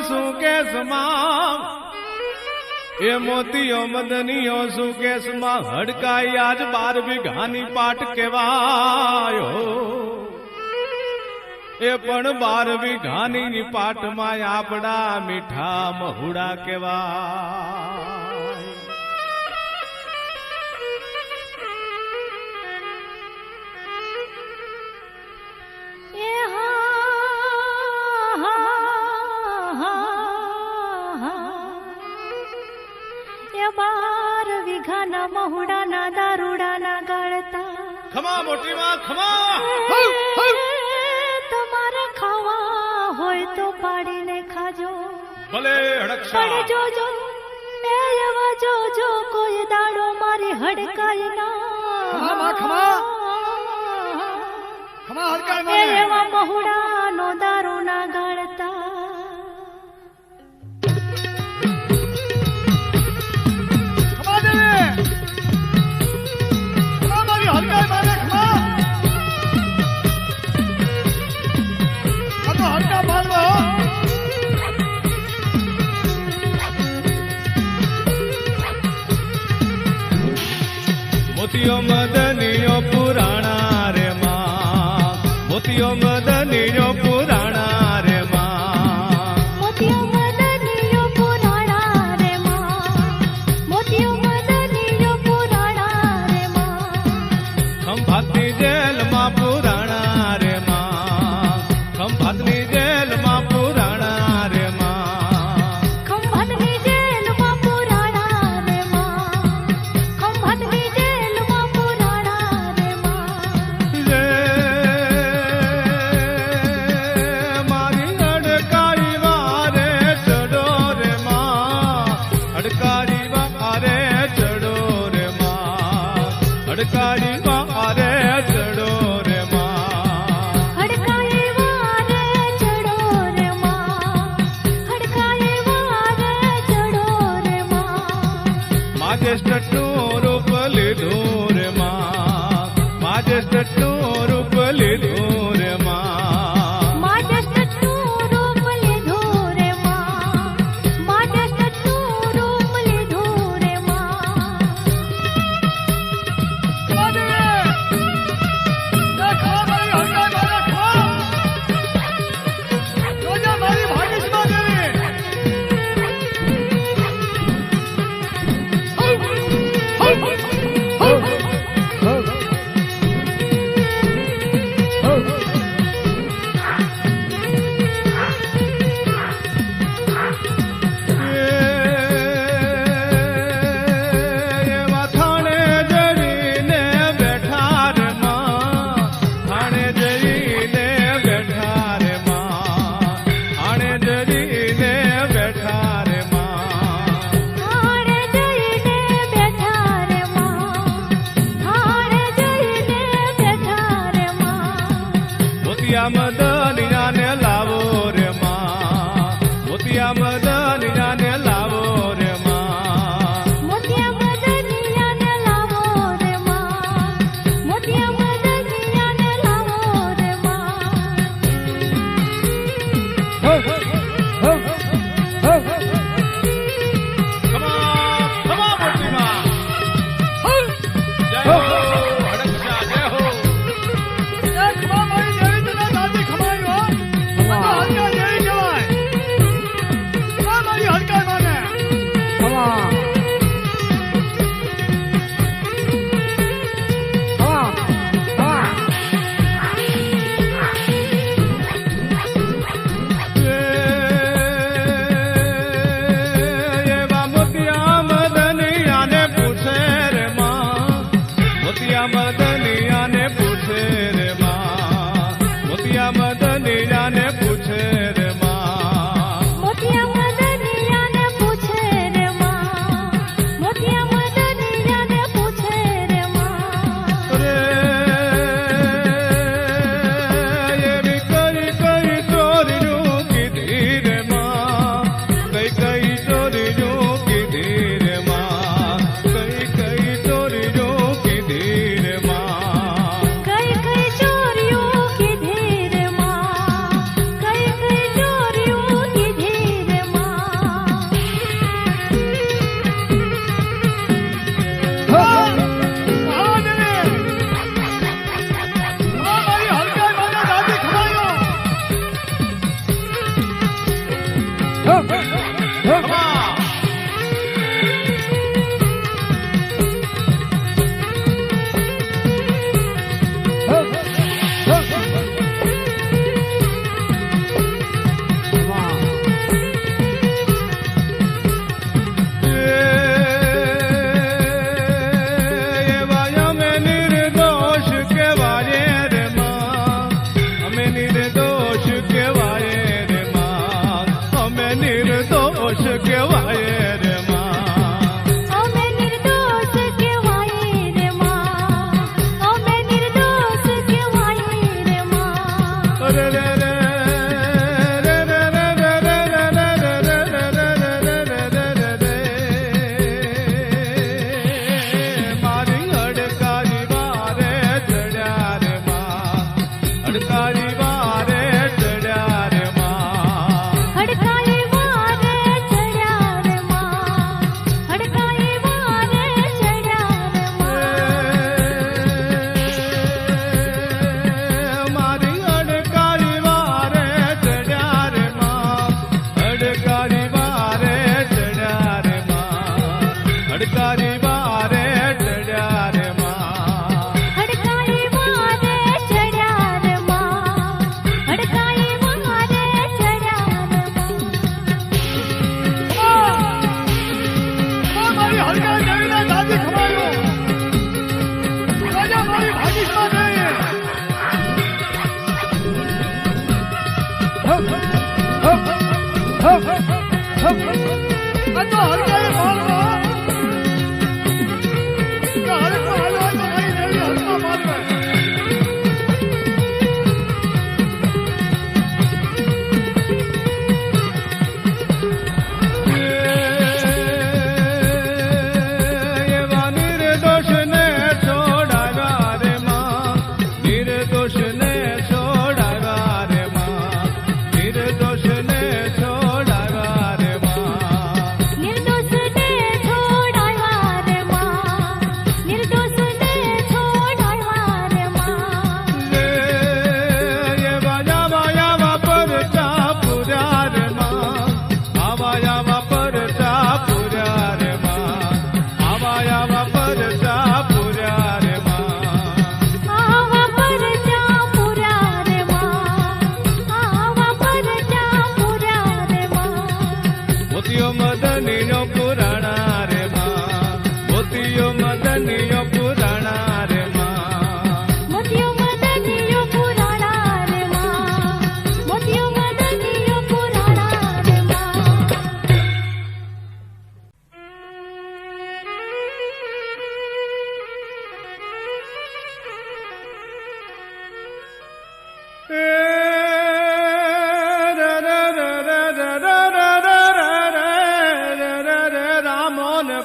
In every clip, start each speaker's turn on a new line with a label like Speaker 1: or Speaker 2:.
Speaker 1: સુકેશમાં એ મોતીઓ મદનીઓ સુકેશમાં હડકાઈ આજ 12 વીઘાની પાટ કેવાયો એ પણ 12 વીઘાની પાટમાં આપડા મીઠા મહુડા કેવાય
Speaker 2: બાર વીઘાના મહુડાના દારૂડાના ગળતા
Speaker 1: ખમા મોટી માં ખમા
Speaker 2: તમારે ખાવા હોય તો પાડીને ખાજો
Speaker 1: ભલે હડકશા
Speaker 2: પણ જોજો એ એવા જોજો કોઈ દાડો મારી હડકાય ના
Speaker 3: ખમા હડકાય
Speaker 2: એવા મહુડાનો દારૂના ગળતા
Speaker 1: મોતીઓ મદનીઓ પુરાણા રે માં મોતીઓ મદનીઓ પુરાણા રે માં
Speaker 2: મોતીઓ મદનીઓ પુરાણા રે માં મોતીઓ મદનીઓ પુરાણા રે માં
Speaker 1: ખંભાતની જેલમાં પુરાણા રે માં ખંભાતની જેલમાં પુરાણા રે માં
Speaker 2: ખંભાતની જેલમાં પુરાણા રે માં ખંભાતની જેલમાં પુરાણા રે માં
Speaker 1: મારી અડકારી વારે ચડો રે માં અડકારી વારે ચડો રે માં અડકારી વારે ચડો રે માં
Speaker 2: હડકાએ વારે ચડો રે માં હડકાએ વારે ચડો રે માં
Speaker 1: માજેસ્ટનું રૂપ લીધું રે માં માજેસ્ટનું રૂપ લીધું રે માં
Speaker 2: માજેસ્ટનું રૂપ લીધું રે માં માજેસ્ટનું રૂપ લીધું રે માં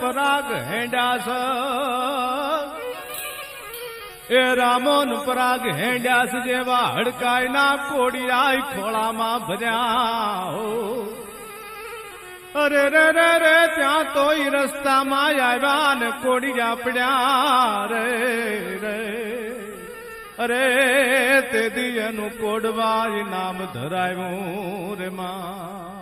Speaker 1: પરાગ હેંડાસ એ રામોન પરાગ હેંડાસ જેવા હડકાય ના કોડિયાય ખોળામાં ભર્યા હો. અરે રે રે રે ત્યાં તોય રસ્તામાં આવ્યા ને કોડિયા પડ્યા રે રે. અરે તે દિયનું કોડવાય નામ ધરાયું રે માં.